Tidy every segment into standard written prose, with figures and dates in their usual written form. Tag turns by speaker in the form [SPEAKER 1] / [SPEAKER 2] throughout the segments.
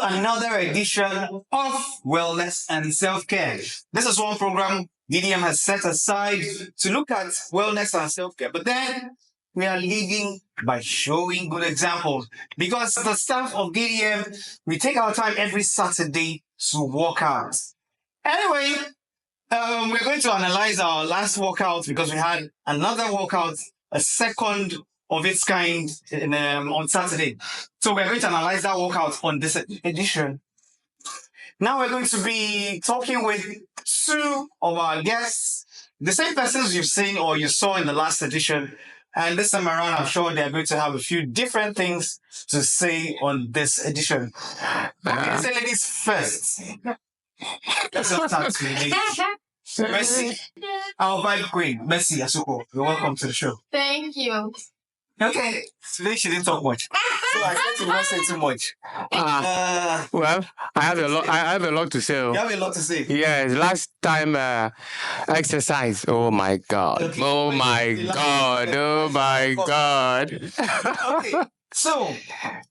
[SPEAKER 1] another edition of Wellness and Self-Care. This is one program DDM has set aside to look at wellness and self-care. But then we are leading by showing good examples, because the staff of DDM, we take our time every Saturday to work out. Anyway, we're going to analyze our last workout because we had another workout, a second of its kind on Saturday. So we're going to analyze that workout on this edition. Now we're going to be talking with two of our guests, the same persons you've seen or you saw in the last edition. And this time around, I'm sure they're going to have a few different things to say on this edition. Okay, so ladies first. Let's start with ladies. Mercy, our vibe queen, Mercy Asuko. You're welcome to the show.
[SPEAKER 2] Thank you.
[SPEAKER 1] Okay, today she didn't talk much, so I said to not say too much.
[SPEAKER 3] Well, I have a lot to say.
[SPEAKER 1] You have a lot to say.
[SPEAKER 3] Yes, last time exercise. Oh my God.
[SPEAKER 1] Okay.
[SPEAKER 3] Oh my God. Oh my God.
[SPEAKER 1] Okay, so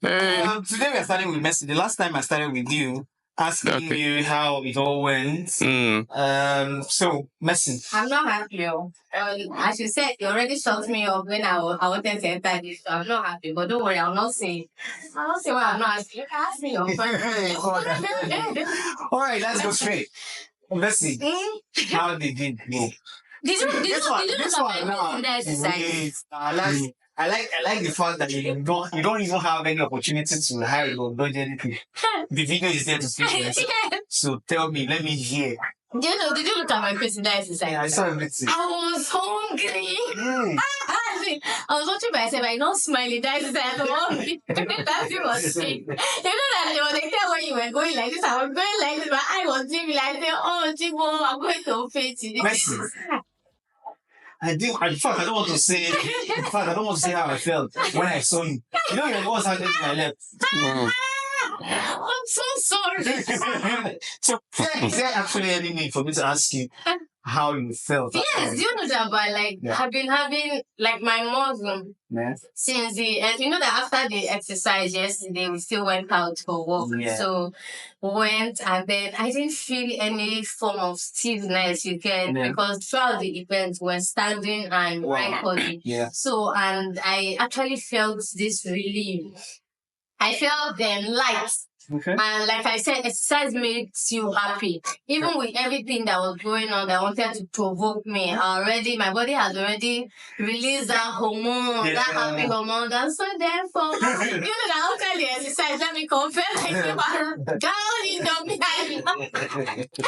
[SPEAKER 1] today we are starting with Mercy. The last time I started with you, asking you how it all went. So, Mercy.
[SPEAKER 2] I'm not happy. As you said, you already shut me up when I wanted to enter this. So I'm not happy. But don't worry, I'll not say why I'm not happy. You can ask me your question.
[SPEAKER 1] All right, let's go straight. Mercy, how did it go?
[SPEAKER 2] Did you exercise?
[SPEAKER 1] I like the fact that you don't even have any opportunity to hide or dodge anything. The video is there to see you. So tell me, let me hear.
[SPEAKER 2] Did you look at my face in that exercise?
[SPEAKER 1] Yeah, I saw everything.
[SPEAKER 2] I was hungry. I was watching myself. I not smiling. That exercise. That's it was sick. You know that they were like, when you were going like this, I was going like this, but I was doing like, oh, Chibo, I'm going to faint today.
[SPEAKER 1] Mercy. In fact, I don't want to say how I felt when I saw you. You know, your voice had in my left.
[SPEAKER 2] I'm so sorry.
[SPEAKER 1] So, is there actually any need for me to ask you how you felt?
[SPEAKER 2] Yes, you know that, but I've been having my muscle since and you know that after the exercise yesterday, we still went out for walk.
[SPEAKER 1] Yeah.
[SPEAKER 2] So went, and then I didn't feel any form of stiffness, because throughout the event we're standing and recording.
[SPEAKER 1] Yeah.
[SPEAKER 2] So, and I actually felt this relief. I felt light.
[SPEAKER 1] Okay.
[SPEAKER 2] And like I said, exercise makes you happy. Even with everything that was going on that wanted to provoke me, my body has already released that hormone, that happy hormone. And so therefore, you know that after the exercise, let me confess, I feel down in the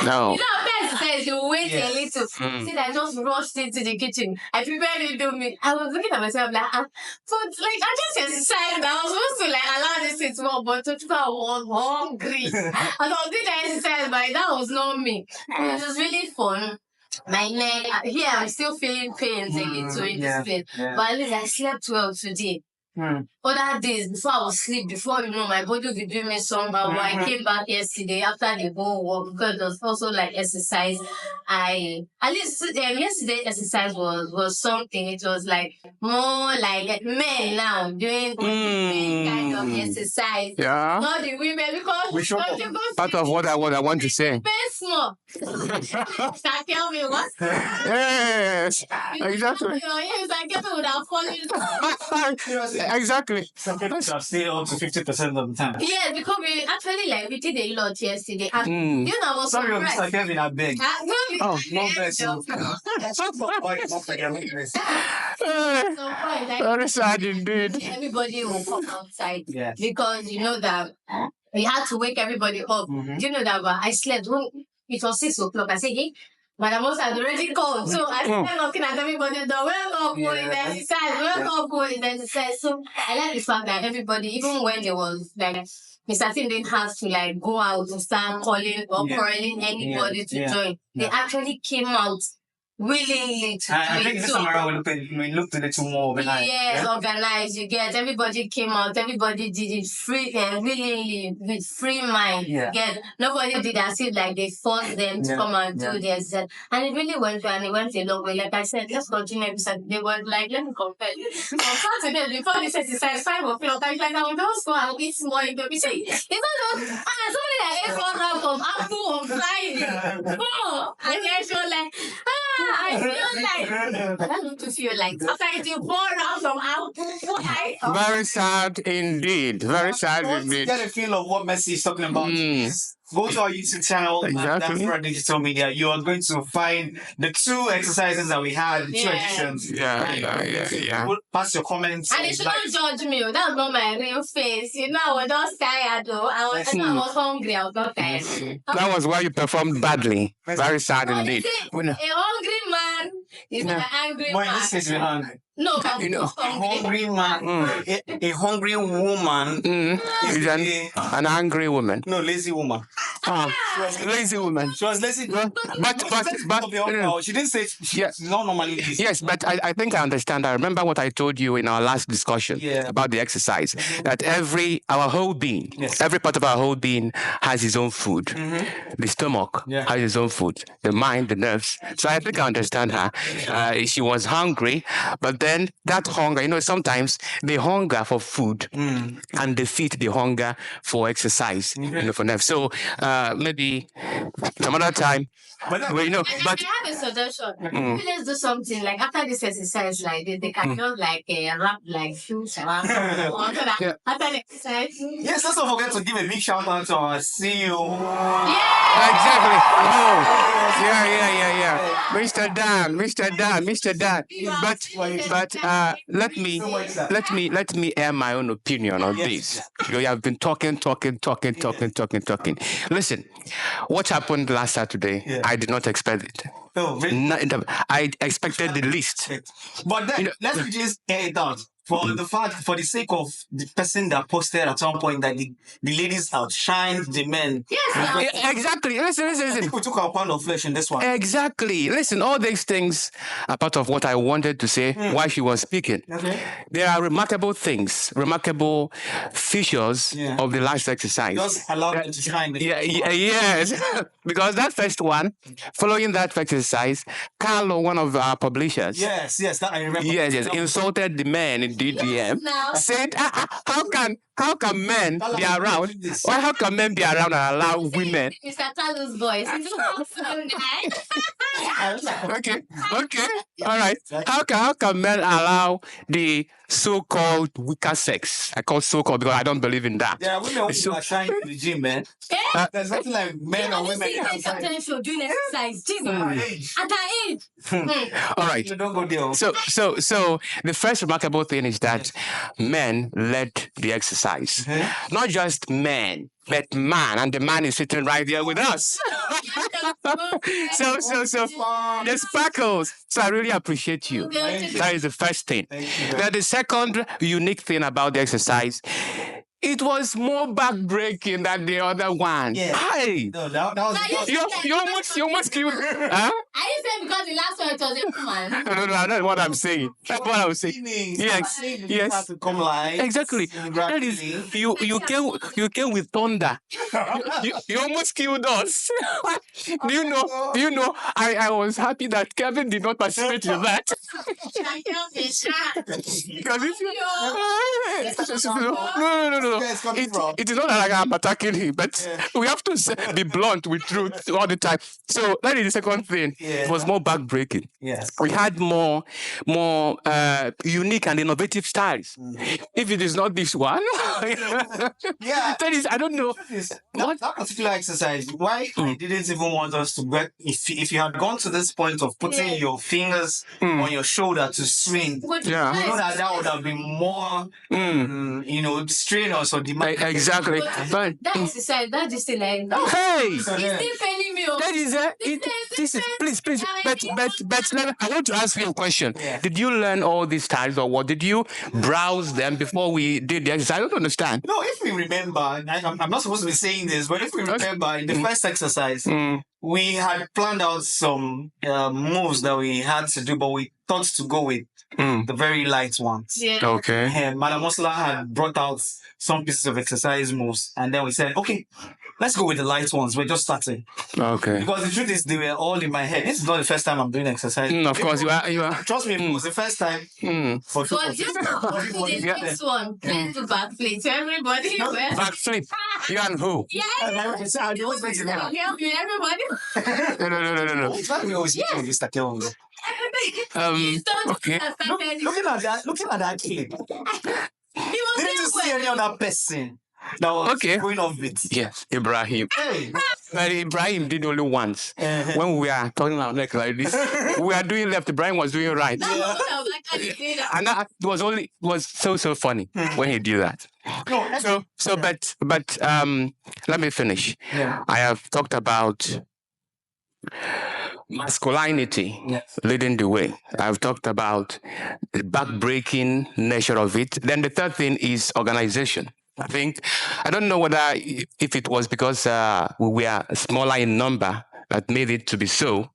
[SPEAKER 3] No.
[SPEAKER 2] You know, after exercise, you wait a little. See, I just rushed into the kitchen. I prepared to do me. I was looking at myself like, I just exercised. I was supposed to allow this to work, but to I was hungry. And I was doing the exercise, but that was not me. It was really fun. My neck, here I'm still feeling pains a little in this place. But at least I slept well today. Other days, before I was asleep, my body would be doing me somehow. But I came back yesterday after the whole walk, because it was also exercise. Yesterday exercise was something. It was more like men now doing kind of exercise.
[SPEAKER 3] Yeah.
[SPEAKER 2] Not the women, because
[SPEAKER 3] part of what I want to say.
[SPEAKER 2] Small. Tell me what?
[SPEAKER 3] Yes. Exactly. Exactly.
[SPEAKER 1] Some people stay up to 50% of the time.
[SPEAKER 2] Yeah, because we actually we did a lot yesterday. And, I was
[SPEAKER 1] sorry,
[SPEAKER 2] surprised.
[SPEAKER 1] Mr. Kevin, I beg.
[SPEAKER 3] Oh,
[SPEAKER 1] no vessel.
[SPEAKER 3] Very sad indeed.
[SPEAKER 2] Everybody will come outside because you know that we had to wake everybody up. You know that, but I slept. It was 6 o'clock. I said, hey, Madam Mosa had already called. So I started looking at everybody. Wake up, go in exercise. Wake up, go in exercise. So I like the fact that everybody, even when there was Mr. Tim didn't have to go out and start calling or calling anybody to join. They actually came out willingly to
[SPEAKER 1] I
[SPEAKER 2] do
[SPEAKER 1] think
[SPEAKER 2] it.
[SPEAKER 1] this
[SPEAKER 2] So,
[SPEAKER 1] time around we looked a little more organized.
[SPEAKER 2] yes, organized. You get everybody came out. Everybody did it free and willingly with free mind.
[SPEAKER 1] Yeah.
[SPEAKER 2] You get nobody did as if like they forced them to
[SPEAKER 1] Yeah.
[SPEAKER 2] come and
[SPEAKER 1] Yeah.
[SPEAKER 2] do this. And it really went well. And it went a long way. Like I said, let's continue episode. They were like, let me compare. On Saturday before this exercise, 5 o'clock, I was like, I will just go and eat more. See, it's not somebody that ate 4 grams of apple on Friday. Oh, and then she was like, I feel like I don't to feel like after eating 4 rounds of apple. Why?
[SPEAKER 3] Very sad indeed. Very sad
[SPEAKER 1] Want to
[SPEAKER 3] indeed.
[SPEAKER 1] get a feel of what Messi is talking about, go to our YouTube channel,
[SPEAKER 3] Exactly.
[SPEAKER 1] That's Digital Media. You are going to find the 2 exercises that we had, 2
[SPEAKER 2] Yeah.
[SPEAKER 1] editions.
[SPEAKER 3] Yeah.
[SPEAKER 1] Pass your comments.
[SPEAKER 2] And they should not judge me. That's not my real face. You know, I was just tired though. I was hungry. I was not tired.
[SPEAKER 3] That was why you performed badly. Very sad
[SPEAKER 2] No, they
[SPEAKER 3] indeed.
[SPEAKER 2] say
[SPEAKER 3] Well, no.
[SPEAKER 2] a hungry man is an angry
[SPEAKER 1] But in
[SPEAKER 2] man.
[SPEAKER 1] this case, we're hungry.
[SPEAKER 2] No, but
[SPEAKER 3] You know,
[SPEAKER 1] A hungry man, a hungry woman is
[SPEAKER 3] Is an angry woman.
[SPEAKER 1] no lazy woman.
[SPEAKER 3] Lazy woman.
[SPEAKER 1] She was lazy.
[SPEAKER 3] But
[SPEAKER 1] She didn't say she's
[SPEAKER 3] Yeah.
[SPEAKER 1] not normally lazy.
[SPEAKER 3] yes, but I think I understand. I remember what I told you in our last discussion
[SPEAKER 1] Yeah.
[SPEAKER 3] about the exercise. That our whole being,
[SPEAKER 1] Yes.
[SPEAKER 3] every part of our whole being has its own food. The stomach
[SPEAKER 1] Yeah.
[SPEAKER 3] has its own food. The mind, the nerves. So I think I understand her. She was hungry, but then that hunger, sometimes the hunger for food can defeat the hunger for exercise, for nerves. So maybe some other time.
[SPEAKER 1] But that-
[SPEAKER 3] Well, but
[SPEAKER 2] I have a suggestion. Maybe let's do something like after this exercise, like they can just like wrap like shoes around.
[SPEAKER 3] Yeah.
[SPEAKER 2] After the exercise.
[SPEAKER 1] Yes, let's not forget to give a big shout out to our CEO.
[SPEAKER 2] Yeah.
[SPEAKER 3] exactly. Oh, yeah. Mr. Dan. But let me air my own opinion on this. You have been talking. Listen, what happened last Saturday?
[SPEAKER 1] Yeah.
[SPEAKER 3] I did not expect it.
[SPEAKER 1] Oh, really?
[SPEAKER 3] I expected the least.
[SPEAKER 1] But then let's just air it out. For the sake of the person that posted at some point that the ladies outshined the men.
[SPEAKER 2] Yes.
[SPEAKER 3] Exactly. Listen.
[SPEAKER 1] People took our pound of flesh in this one.
[SPEAKER 3] Exactly. Listen, all these things are part of what I wanted to say while she was speaking.
[SPEAKER 1] Okay.
[SPEAKER 3] There are remarkable things, remarkable features
[SPEAKER 1] Yeah.
[SPEAKER 3] of the last exercise.
[SPEAKER 1] Just allow them to shine.
[SPEAKER 3] Yes. Because that first one, following that exercise, Carlo, one of our publishers,
[SPEAKER 1] Yes, that I remember.
[SPEAKER 3] yes, insulted the men in DDM,
[SPEAKER 2] Now.
[SPEAKER 3] said, how can men be around? Why how can men be around and allow women?
[SPEAKER 2] Mr. Carlos' voice. He's a fun guy.
[SPEAKER 3] Okay. All right. How can men allow the so-called weaker sex? I call so-called because I don't believe in that.
[SPEAKER 1] There are women who are shining in the gym, man.
[SPEAKER 2] Yeah.
[SPEAKER 1] There's nothing like men or women.
[SPEAKER 2] Sometimes you're doing exercise. Jesus. At her age.
[SPEAKER 3] All right.
[SPEAKER 1] You don't go there.
[SPEAKER 3] So the first remarkable thing is that men led the exercise. Not just men, but man, and the man is sitting right there with us. So the sparkles. So I really appreciate you. That is the first thing.
[SPEAKER 1] Thank you.
[SPEAKER 3] Then the second unique thing about the exercise, it was more backbreaking than the other one.
[SPEAKER 1] Yeah.
[SPEAKER 3] Hey,
[SPEAKER 1] No, that was
[SPEAKER 3] you almost killed. Huh?
[SPEAKER 2] I didn't say because the last one it was a woman.
[SPEAKER 3] No, that's what I'm saying. That's what I'm saying. Yes.
[SPEAKER 1] Have to come live.
[SPEAKER 3] Exactly. That is you came with thunder. You almost killed us. Do you know? I was happy that Kevin did not participate in that. Because if no. It is not like I'm attacking him, but we have to be blunt with truth all the time. So that is the second thing.
[SPEAKER 1] Yeah.
[SPEAKER 3] It was more backbreaking.
[SPEAKER 1] Yes.
[SPEAKER 3] We had more unique and innovative styles. If it is not this one,
[SPEAKER 1] Yeah.
[SPEAKER 3] that is, I don't know.
[SPEAKER 1] That particular exercise, why I didn't even want us to work. If you had gone to this point of putting your fingers on your shoulder to swing,
[SPEAKER 3] Yeah.
[SPEAKER 1] you know that would have been more, strenuous or demanding.
[SPEAKER 3] Exactly. But
[SPEAKER 2] That exercise, that is still like
[SPEAKER 3] hey,
[SPEAKER 2] it's still paining me me. Oh.
[SPEAKER 3] That is this is please, I want to ask you a question.
[SPEAKER 1] Yeah.
[SPEAKER 3] Did you learn all these styles or what? Did you browse them before we did the exercise? I don't understand.
[SPEAKER 1] No, if we remember, I'm not supposed to be saying this, but if we remember in the first exercise, we had planned out some moves that we had to do, but we thought to go with the very light ones.
[SPEAKER 2] Yeah.
[SPEAKER 3] Okay.
[SPEAKER 1] And Madam Osla had brought out some pieces of exercise moves, and then we said, okay, let's go with the light ones. We're just starting.
[SPEAKER 3] Okay.
[SPEAKER 1] Because the truth is, they were all in my head. This is not the first time I'm doing exercise.
[SPEAKER 3] Of course, you are.
[SPEAKER 1] Trust me, it was the first time. For two
[SPEAKER 2] But
[SPEAKER 1] of
[SPEAKER 2] just
[SPEAKER 1] us.
[SPEAKER 2] the next one, please do backflip to everybody.
[SPEAKER 3] Backflip. You and who?
[SPEAKER 2] Yeah.
[SPEAKER 1] I always make it now.
[SPEAKER 2] Help you, everybody.
[SPEAKER 3] No.
[SPEAKER 1] It's why we always make it, Mr. Kelvin.
[SPEAKER 3] Okay.
[SPEAKER 1] Looking at that kid.
[SPEAKER 2] He was
[SPEAKER 1] Didn't you see
[SPEAKER 2] there
[SPEAKER 1] any other person that was going off it?
[SPEAKER 3] Yes, Ibrahim.
[SPEAKER 1] Hey.
[SPEAKER 3] But Ibrahim did only once. When we are turning our neck like this, we are doing left. Ibrahim was doing right. And that was so funny when he did that.
[SPEAKER 1] No,
[SPEAKER 3] But let me finish.
[SPEAKER 1] Yeah.
[SPEAKER 3] I have talked about masculinity leading the way. I've talked about the back-breaking nature of it. Then the third thing is organization. I don't know whether if it was because we were smaller in number that made it to be so.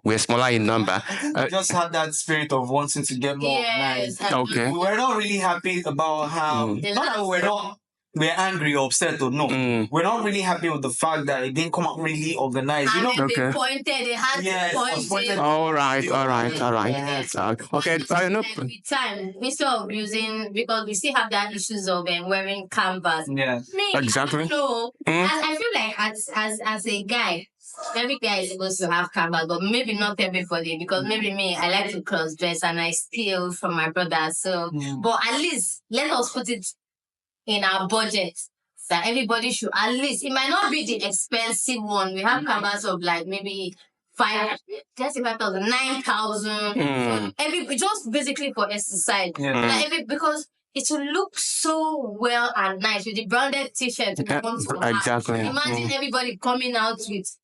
[SPEAKER 3] We're smaller in number.
[SPEAKER 1] I think we just had that spirit of wanting to get more
[SPEAKER 2] Yes.
[SPEAKER 1] organized.
[SPEAKER 3] Okay.
[SPEAKER 1] We were not really happy about how, not that we're angry or upset or no. We're not really happy with the fact that it didn't come out really organized. You know?
[SPEAKER 2] And they pointed, they had
[SPEAKER 1] Yes,
[SPEAKER 2] to point
[SPEAKER 1] pointed.
[SPEAKER 2] it.
[SPEAKER 3] All right.
[SPEAKER 1] Yes.
[SPEAKER 3] Okay. I know.
[SPEAKER 2] With time, instead of using, because we still have that issues of wearing canvas.
[SPEAKER 1] Yeah.
[SPEAKER 2] Me,
[SPEAKER 3] Exactly.
[SPEAKER 2] So I feel like as a guy, every guy is supposed to have canvas, but maybe not everybody, because maybe me, I like to cross dress and I steal from my brother. So, but at least let us put it in our budget that everybody should at least. It might not be the expensive one. We have canvas of like maybe 5,000, 9,000. Just basically for exercise. Because it will look so well and nice with the branded t-shirt.
[SPEAKER 3] Exactly.
[SPEAKER 2] Imagine everybody coming out with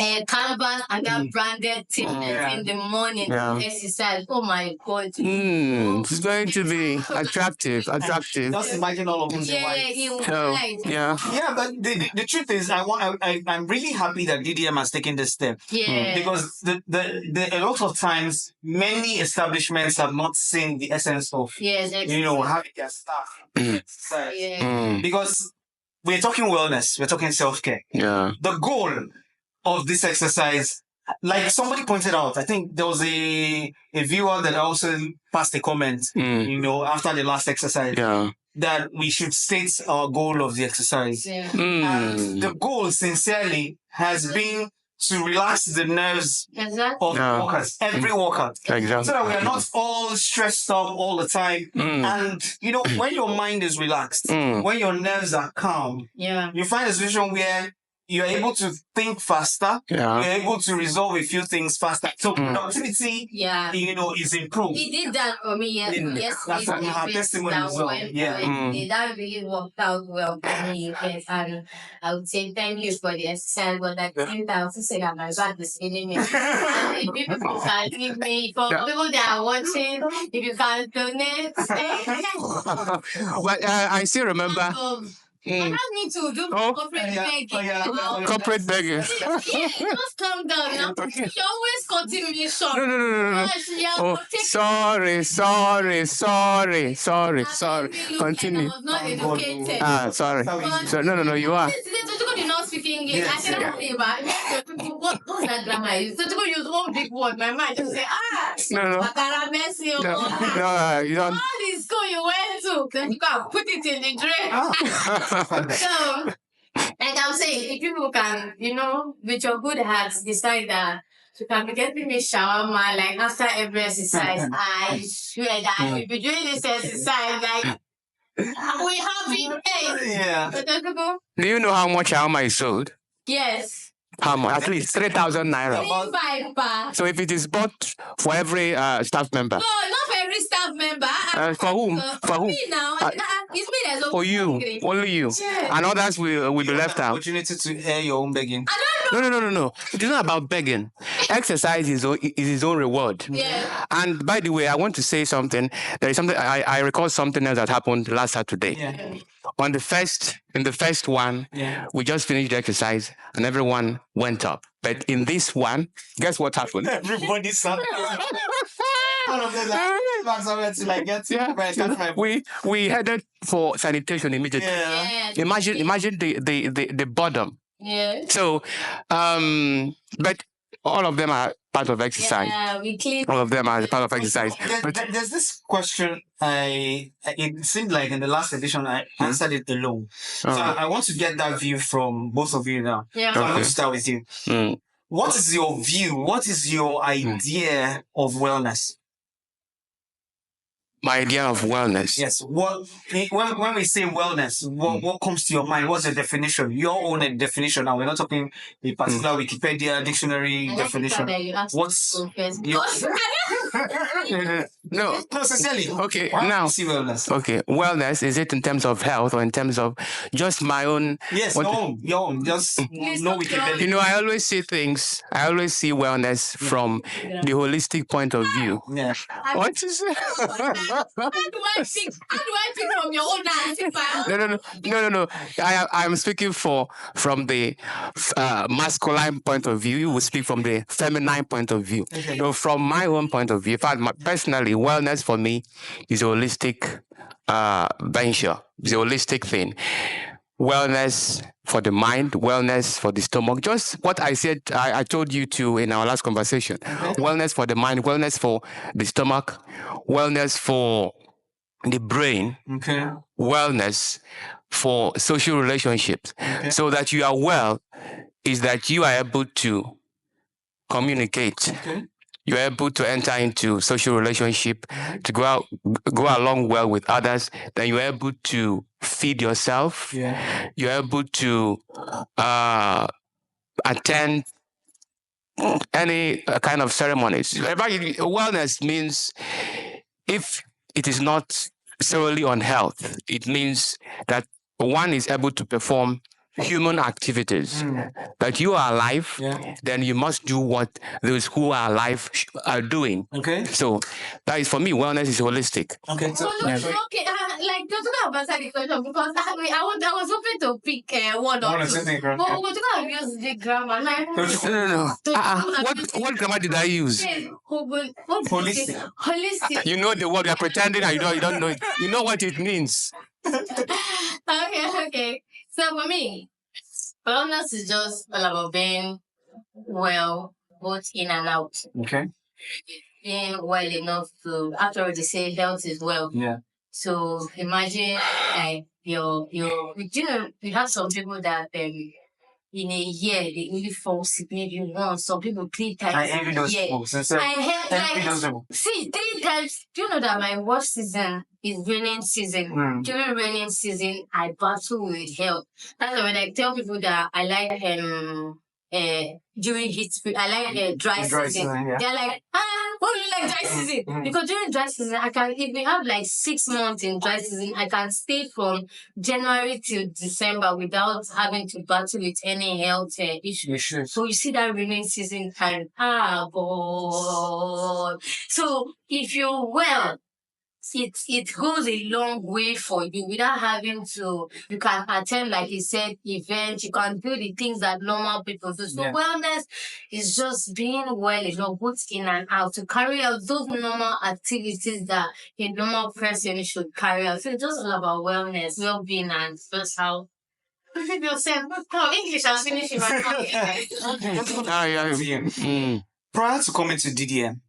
[SPEAKER 2] a canvas and that branded t-shirt in the morning exercise. Oh my God.
[SPEAKER 3] It's going to be attractive.
[SPEAKER 1] Just imagine all of them.
[SPEAKER 3] Yeah.
[SPEAKER 1] Yeah, but the truth is, I'm really happy that DDM has taken this step.
[SPEAKER 2] Yeah.
[SPEAKER 1] Because a lot of times, many establishments have not seen the essence of, having their staff exercise. Because we're talking wellness, we're talking self-care.
[SPEAKER 3] Yeah.
[SPEAKER 1] The goal of this exercise, like somebody pointed out, I think there was a viewer that also passed a comment, after the last exercise, that we should state our goal of the exercise.
[SPEAKER 2] Yeah.
[SPEAKER 1] And the goal, sincerely, has been to relax the nerves of workers, every worker.
[SPEAKER 3] Exactly.
[SPEAKER 1] So that we are not all stressed up all the time. And, when your mind is relaxed, when your nerves are calm, you find a situation where you're able to think faster.
[SPEAKER 3] Yeah.
[SPEAKER 1] You're able to resolve a few things faster. So productivity, is improved.
[SPEAKER 2] He did that for me. Yes.
[SPEAKER 1] That's her testimony as well.
[SPEAKER 2] That really worked out well for me. Yes. And I would say thank you for the exercise. But I think I also say that my back is hitting me. If people can give me, for people that are watching, if you can donate.
[SPEAKER 3] But I still remember.
[SPEAKER 2] I don't need to do corporate begging.
[SPEAKER 3] Corporate begging.
[SPEAKER 2] Just calm down. You're always cutting me short.
[SPEAKER 3] No. Sorry. Continue.
[SPEAKER 2] I was not educated.
[SPEAKER 3] Sorry. No, you are.
[SPEAKER 2] Togo did not speak English. I cannot say about what's that grammar is. Togo use one big word. My mind just say,
[SPEAKER 3] No. You don't.
[SPEAKER 2] All the school you went to, then you can put it in the drain. So, like I'm saying, if people can, with your good hearts, decide that you can be getting me shawarma, like after every exercise, I swear that I will be doing this exercise, like, we have been paid.
[SPEAKER 1] Yeah.
[SPEAKER 3] Do you know how much shawarma is sold?
[SPEAKER 2] Yes.
[SPEAKER 3] How much? At least 3,000 naira.
[SPEAKER 2] 3,500.
[SPEAKER 3] So if it is bought for every staff member.
[SPEAKER 2] No, not for every staff member.
[SPEAKER 3] For whom? For whom?
[SPEAKER 2] Me now. It's me that's
[SPEAKER 3] for you.
[SPEAKER 2] hungry.
[SPEAKER 3] Only you.
[SPEAKER 2] Yeah.
[SPEAKER 3] And others will be left out.
[SPEAKER 1] Opportunity to air your own begging.
[SPEAKER 2] I don't
[SPEAKER 3] No. It is not about begging. Exercise is his own reward.
[SPEAKER 2] Yeah.
[SPEAKER 3] And by the way, I want to say something. There is something I recall something else that happened last Saturday.
[SPEAKER 1] Yeah.
[SPEAKER 3] In the first one, we just finished the exercise and everyone went up. But in this one, guess what happened?
[SPEAKER 1] Everybody sat. All of them like, somewhere to like get
[SPEAKER 3] we headed for sanitation immediately.
[SPEAKER 2] Yeah.
[SPEAKER 3] Imagine the bottom.
[SPEAKER 2] Yeah.
[SPEAKER 3] So, but all of them are part of exercise.
[SPEAKER 2] Yeah, we clean.
[SPEAKER 3] All of them are part of exercise.
[SPEAKER 1] There's this question. It seemed like in the last edition I answered it alone. So I want to get that view from both of you now.
[SPEAKER 2] Yeah.
[SPEAKER 1] So I'm going to start with you. What is your view? What is your idea of wellness?
[SPEAKER 3] My idea of wellness.
[SPEAKER 1] Yes. When we say wellness, what comes to your mind? What's the definition? Your own definition. Now we're not talking a particular Wikipedia dictionary definition. What's your
[SPEAKER 3] No.
[SPEAKER 1] sincerely?
[SPEAKER 3] Okay.
[SPEAKER 1] Why do
[SPEAKER 3] Now.
[SPEAKER 1] you see wellness?
[SPEAKER 3] Okay. Wellness, is it in terms of health or in terms of just my own?
[SPEAKER 1] Yes. Your own. Just no Wikipedia.
[SPEAKER 3] You know, I always see wellness from the holistic point of view.
[SPEAKER 1] Yeah.
[SPEAKER 3] What is it?
[SPEAKER 2] How do I pick from your own answer?
[SPEAKER 3] No. I'm speaking from the masculine point of view. You will speak from the feminine point of view.
[SPEAKER 1] Okay.
[SPEAKER 3] So from my own point of view, in fact, personally, wellness for me is a holistic venture. It's a holistic thing. Wellness for the mind, wellness for the stomach. Just what I said, I told you to in our last conversation. Wellness for the mind, wellness for the stomach, wellness for the brain, wellness for social relationships. So that you are well is that you are able to communicate. You're able to enter into social relationship, to go along well with others. Then you're able to feed yourself.
[SPEAKER 1] Yeah.
[SPEAKER 3] You're able to attend any kind of ceremonies. Wellness means, if it is not solely on health, it means that one is able to perform human activities. That you are alive, then you must do what those who are alive are doing.
[SPEAKER 1] Okay.
[SPEAKER 3] So that is, for me, wellness is holistic.
[SPEAKER 1] Okay. So,
[SPEAKER 2] Okay, like don't talk about the question because I was hoping to pick one or two. But we're talking about use the grammar. Like,
[SPEAKER 3] No. What grammar did I use?
[SPEAKER 1] Holistic.
[SPEAKER 2] Holistic.
[SPEAKER 3] You know the word. You're pretending and you don't know it. You know what it means.
[SPEAKER 2] Okay. So for me, wellness is just all about being well, both in and out.
[SPEAKER 1] Okay.
[SPEAKER 2] Being well enough to, after all, they say health is wealth.
[SPEAKER 1] Yeah.
[SPEAKER 2] So imagine like you have some people that in a year they only fall sick maybe once. Some people 3 times.
[SPEAKER 1] I envy those
[SPEAKER 2] a year.
[SPEAKER 1] people. Sincerely.
[SPEAKER 2] I
[SPEAKER 1] Envy those people.
[SPEAKER 2] see 3 times. Do you know that my worst season is raining season? During raining season, I battle with health. That's why when I tell people that I like during heat, I like dry season.
[SPEAKER 1] Yeah.
[SPEAKER 2] They're like, why do you like dry season? Because during dry season, if we have like 6 months in dry season, I can stay from January to December without having to battle with any health issues. So you see that raining season time, God. So if you're well, it goes a long way for you without having to, you can attend, like he said, events, you can do the things that normal people do. So wellness is just being well enough, both in and out, to carry out those normal activities that a normal person should carry out. So it's just all about wellness, well-being, and just how yourself. No, English, I'm finishing my
[SPEAKER 1] Prior to coming to DDM,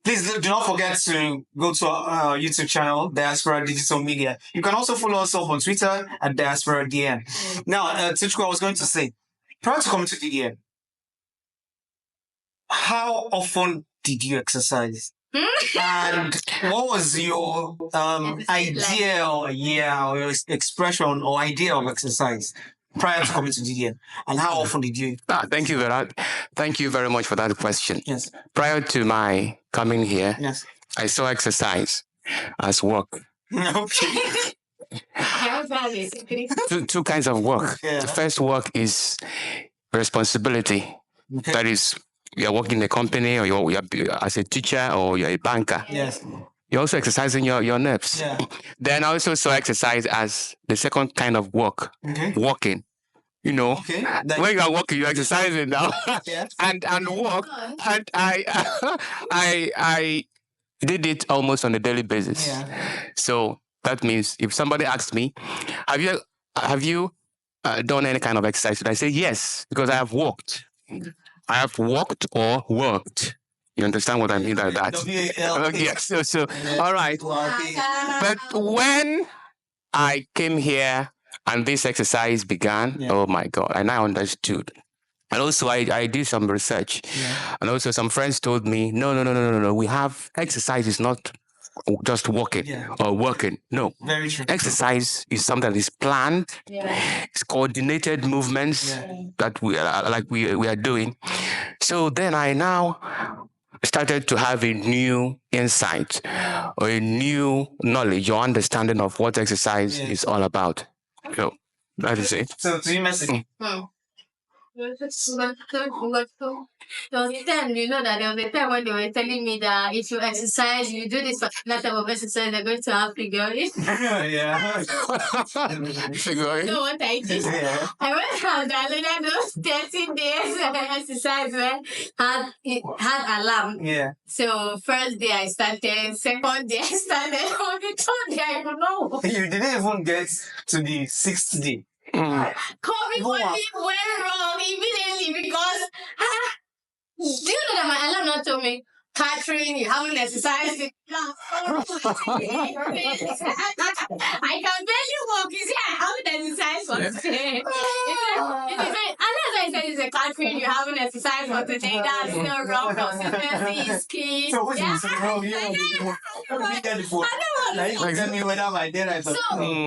[SPEAKER 1] please do not forget to go to our YouTube channel, Diaspora Digital Media. You can also follow us up on Twitter at Diaspora DM. Now, Tichko, I was going to say, prior to coming to DDM, how often did you exercise? And what was your idea or your expression or idea of exercise prior to coming to DDM? And how often did you?
[SPEAKER 3] Thank you very much for that question.
[SPEAKER 1] Yes.
[SPEAKER 3] Prior to my coming here,
[SPEAKER 1] Yes.
[SPEAKER 3] I saw exercise as work.
[SPEAKER 1] Okay.
[SPEAKER 2] I also have a secret.
[SPEAKER 3] Two kinds of work.
[SPEAKER 1] Yeah.
[SPEAKER 3] The first work is responsibility.
[SPEAKER 1] Okay.
[SPEAKER 3] That is, you're working in a company, or you're as a teacher, or you're a banker.
[SPEAKER 1] Yes.
[SPEAKER 3] You're also exercising your nerves.
[SPEAKER 1] Yeah.
[SPEAKER 3] Then I also saw exercise as the second kind of work,
[SPEAKER 1] Okay.
[SPEAKER 3] walking. You know,
[SPEAKER 1] Okay.
[SPEAKER 3] when you are walking, you're exercising now.
[SPEAKER 1] Yes.
[SPEAKER 3] and walk. And I did it almost on a daily basis.
[SPEAKER 1] Yeah.
[SPEAKER 3] So that means if somebody asks me, have you done any kind of exercise? I say yes, because I have walked. I have walked or worked. You understand what I mean by that?
[SPEAKER 1] W-A-L-K.
[SPEAKER 3] Yes. So all right. But when I came here and this exercise began, oh my God, and I understood. And also, I did some research.
[SPEAKER 1] Yeah.
[SPEAKER 3] And also, some friends told me, no. We have exercise is not just walking or working. No.
[SPEAKER 1] Very true.
[SPEAKER 3] Exercise is something that is planned.
[SPEAKER 2] Yeah.
[SPEAKER 3] It's coordinated movements that we are doing. So then I now started to have a new insight or a new knowledge or understanding of what exercise is all about. So that is it.
[SPEAKER 1] So, three messages.
[SPEAKER 2] There was a time, you know, that there was a time when they were telling me that if you exercise, you do this particular type of exercise, they're going to have figurines.
[SPEAKER 1] Yeah.
[SPEAKER 3] Figurine.
[SPEAKER 2] So what I did, I went and downloaded those 13 days exercise where it had alarm.
[SPEAKER 1] Yeah.
[SPEAKER 2] So first day I started, second day I started, on the third day I don't know.
[SPEAKER 1] You didn't even get to the 6th day.
[SPEAKER 2] COVID went wrong immediately because do you know that my alarm not told me, Catherine, you haven't exercised it. I can barely walk. You see, I haven't exercised for today. And that's why I said it's a Catherine, you haven't exercised for today. That's still wrong. Consistency is key.
[SPEAKER 1] So, what is wrong? You get the phone. Like, you tell me whether I did I
[SPEAKER 2] So,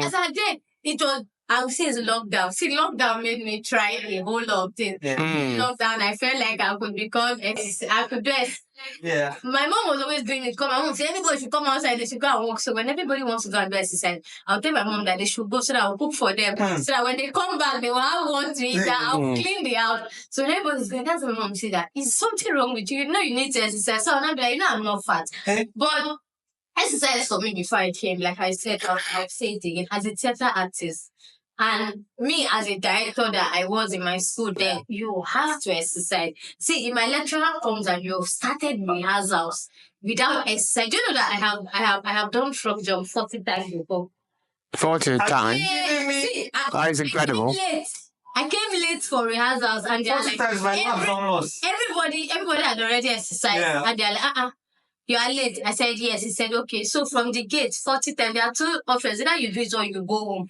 [SPEAKER 2] as I did, it was, I would say it's lockdown. See, lockdown made me try a whole lot of things. Lockdown, I felt like I could I could do it.
[SPEAKER 1] Yeah.
[SPEAKER 2] My mom was always doing it. Come on, say anybody should come outside, they should go and walk. So when everybody wants to go and do exercise, I'll tell my mom that they should go so that I'll cook for them. So that when they come back, they will have one to eat, that I'll clean the house. So when everybody's going, that's when my mom said that. Is something wrong with you? You know you need to exercise. So I'll be like, you know I'm not fat. But exercise for me before I came, like I said, I'll say it again, as a theater artist. And me as a director that I was in my school then, you have to exercise. See, if my lecturer comes and you've started rehearsals without exercise, do you know that I have done frog jump 40 times before.
[SPEAKER 3] 40 times?
[SPEAKER 2] See,
[SPEAKER 3] That is incredible.
[SPEAKER 2] I came late for rehearsals and they're like, everybody had already exercised. And they're like, you are late. I said, yes. He said, okay. So from the gate, 40 times, there are two options. Either you do it or you go home.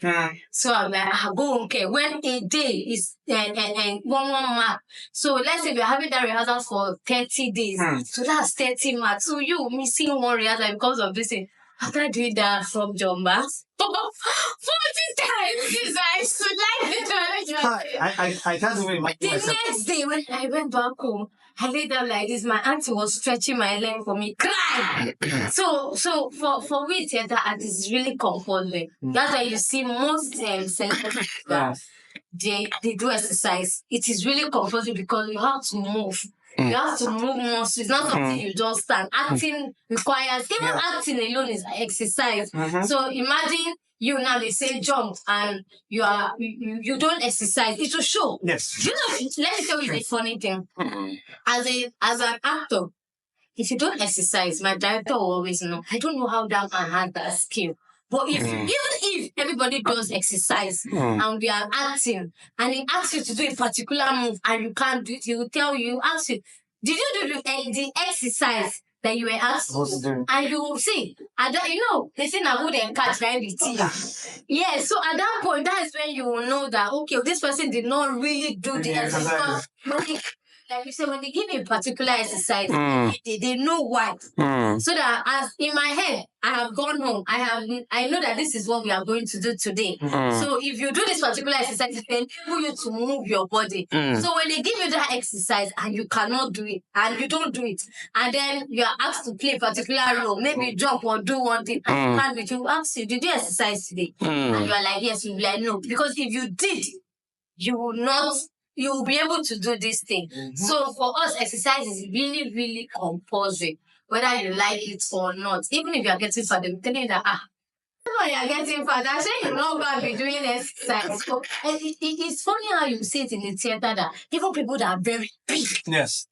[SPEAKER 2] So I'm like, go home. Okay. When a day is one mark. So let's say we're having that rehearsal for 30 days. So that's 30 marks. So you missing one rehearsal because of this thing. After doing that from Jombas, 40 times, I stood like this.
[SPEAKER 1] I can't even imagine
[SPEAKER 2] myself. The next day, when I went back home, I laid down like this. My auntie was stretching my leg for me, crying. So for we theater artists, it's really compulsory. That's why you see most celebrities they do exercise. It is really compulsory because you have to move. You have to move more. So it's not something you just stand. Acting requires, even acting alone is exercise. So imagine you now, they say jump and you don't exercise. It will show.
[SPEAKER 1] Yes.
[SPEAKER 2] You know, let me tell you the funny thing. As an actor, if you don't exercise, my director will always know. I don't know how that man had that skill. But even if everybody does exercise and we are acting and he asks you to do a particular move and you can't do it, he will tell you, ask you, did you do the exercise that you were asked to do? And you will see, they say now who then catch behind the teeth. Yeah, so at that point, that is when you will know that, okay, this person did not really do the exercise. like you said, when they give you a particular exercise,
[SPEAKER 3] Mm.
[SPEAKER 2] they know why.
[SPEAKER 3] Mm.
[SPEAKER 2] So that as in my head, I have gone home. I know that this is what we are going to do today. So if you do this particular exercise, it will enable you to move your body. So when they give you that exercise and you cannot do it and you don't do it, and then you are asked to play a particular role, maybe jump or do one thing, and you can't do it, you ask you, did you exercise today? And you are like, yes, you'll be like, no. Because if you did, you will not, you will be able to do this thing. So for us, exercise is really, really compulsory, whether you like it or not. Even if you are getting fat, they're telling you that, when you are getting fat, I say you're not going to be doing exercise. So, it's funny how you see it in the theater that even people that are very big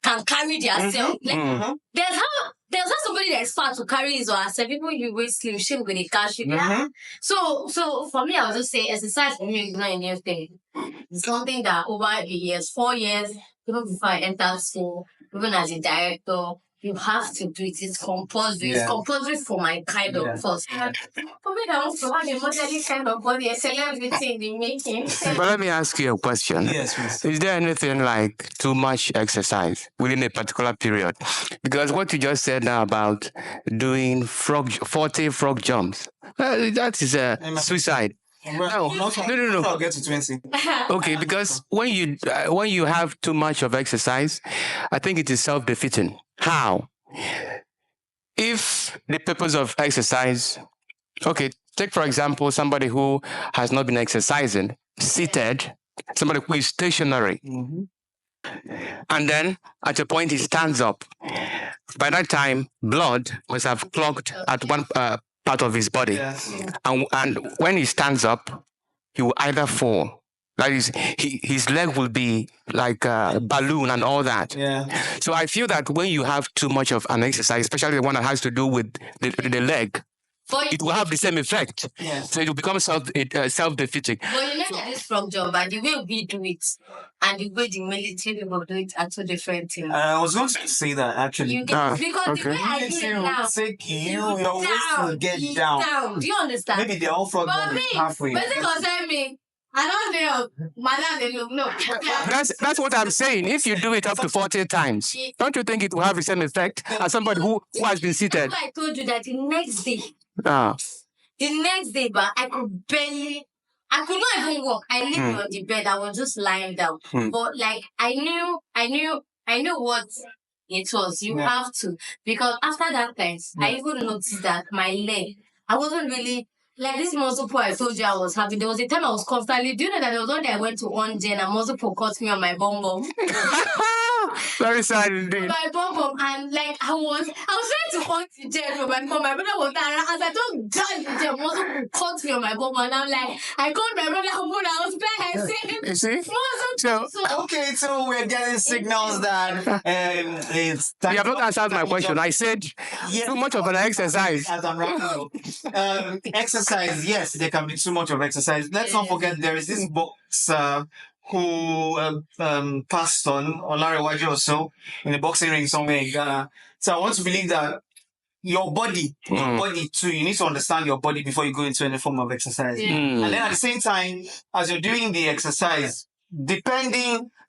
[SPEAKER 2] can carry themselves. Like, there's not somebody that's fat to carry his or herself. People you weigh slim, shame when they catch you. So for me, I would just say exercise for me is not a new thing. It's something that over the years, 4 years, even before I entered school, even as a director, you have to do it. It's compulsory. It's compulsory for my kind of first. For me, that wants to have a modeling kind of body, a celebrity in the making.
[SPEAKER 3] But let me ask you a question.
[SPEAKER 1] Yes, please.
[SPEAKER 3] Is there anything like too much exercise within a particular period? Because what you just said now about doing 40 frog jumps, that is a suicide. No.
[SPEAKER 1] I'll get to 20.
[SPEAKER 3] Okay, because when you have too much of exercise, I think it is self-defeating. How? If the purpose of exercise, okay, take for example somebody who has not been exercising, seated, somebody who is stationary, and then at a point he stands up. By that time, blood must have clogged at one part of his body, and when he stands up, he will either fall. That is, his leg will be like a balloon and all that. So I feel that when you have too much of an exercise, especially the one that has to do with the leg, it will have the same effect. So it will become self-defeating.
[SPEAKER 2] But you know that this from job, and the way we do it, and the way the military people do it are two different things.
[SPEAKER 1] I was going to say that actually.
[SPEAKER 2] You get, because the way I do it now,
[SPEAKER 1] take your waist to get down.
[SPEAKER 2] Do you understand?
[SPEAKER 1] Maybe they're all frog halfway.
[SPEAKER 2] But it concern me. I don't know. Madam, they look, no.
[SPEAKER 3] That's what I'm saying. If you do it up to 40 times, don't you think it will have the same effect as somebody who has been seated?
[SPEAKER 2] I told you that the next day, but I could not even walk. I lay on the bed. I was just lying down. But like I knew what it was. You have to, because after that time, I even noticed that my leg, I wasn't really like this muscle pull I told you I was having. There was a time I was constantly. Do you know that there was one day I went to one gen and muscle pull caught me on my bum bum.
[SPEAKER 3] Very sad indeed.
[SPEAKER 2] My bum and like I was trying to hold the gel for my bum. My brother was there as I don't done the gel, muscle pull caught me on my bum and I'm like I called my brother I was playing. I said,
[SPEAKER 3] you see?
[SPEAKER 1] So we're getting signals that it's time.
[SPEAKER 3] You have not answered my question. I said too much of an exercise.
[SPEAKER 1] As I'm wrapping up. Exercise, yes, there can be too much of exercise. Let's not forget there is this boxer who passed on Olariwaju or so in the boxing ring somewhere in Ghana. So I want to believe that your body too, you need to understand your body before you go into any form of exercise. And then at the same time, as you're doing the exercise,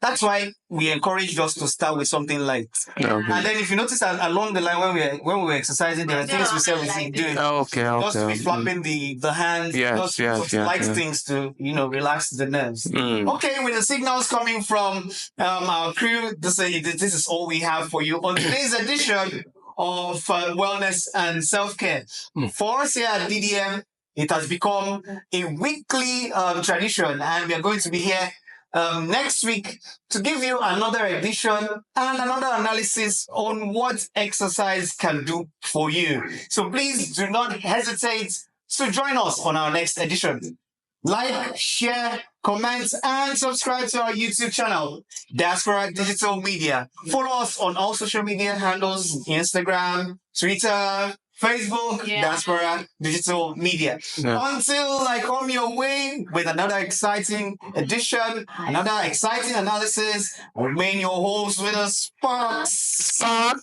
[SPEAKER 1] that's why we encourage us to start with something light. And then if you notice that along the line when we were exercising, there are things we said we should do. Just to be flapping the hands, just light things to, relax the nerves. Okay, with the signals coming from our crew, this is all we have for you on today's edition of Wellness and Self-Care. For us here at DDM, it has become a weekly tradition, and we are going to be here next week to give you another edition and another analysis on what exercise can do for you. So please do not hesitate to join us on our next edition. Like, share, comment, and subscribe to our YouTube channel, Diaspora Digital Media. Follow us on all social media handles, Instagram, Twitter, Facebook, Diaspora Digital Media. Until I come your way with another exciting edition, another exciting analysis, remain your host with us, Sparks.
[SPEAKER 3] All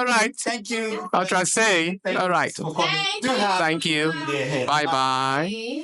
[SPEAKER 3] right.
[SPEAKER 1] Thank you.
[SPEAKER 3] I'll try to say. All right.
[SPEAKER 1] For coming.
[SPEAKER 3] Thank you. Bye-bye.
[SPEAKER 2] Bye.